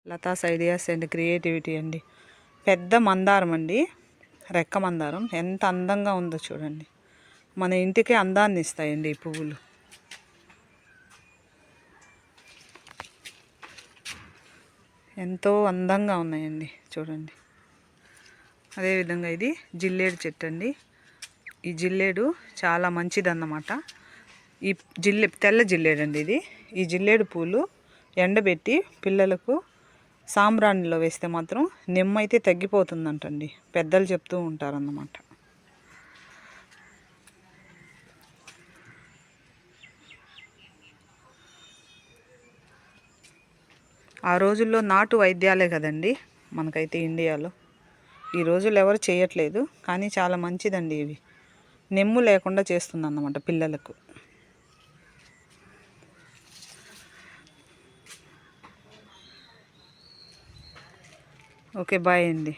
Latha's ideas and creativity అండి. పెద్ద మందారం అండి, రెక్క మందారం. ఎంత అందంగా ఉందో చూడండి. మన ఇంటికి అందాన్ని ఇస్తాయండి ఈ పువ్వులు. ఎంతో అందంగా ఉన్నాయండి చూడండి. అదేవిధంగా ఇది జిల్లేడు చెట్టు అండి. ఈ జిల్లేడు చాలా మంచిదన్నమాట. ఈ తెల్ల జిల్లేడు అండి ఇది. ఈ జిల్లేడు పూలు ఎండబెట్టి పిల్లలకు సాంబ్రాణిలో వేస్తే మాత్రం నిమ్మైతే తగ్గిపోతుందంటండి, పెద్దలు చెప్తూ ఉంటారన్నమాట. ఆ రోజుల్లో నాటు వైద్యాలే కదండి మనకైతే ఇండియాలో. ఈ రోజుల్లో ఎవరు చేయట్లేదు, కానీ చాలా మంచిదండి ఇవి. నెమ్ము లేకుండా చేస్తుందన్నమాట పిల్లలకు. ఓకే, బాయ్ అండి.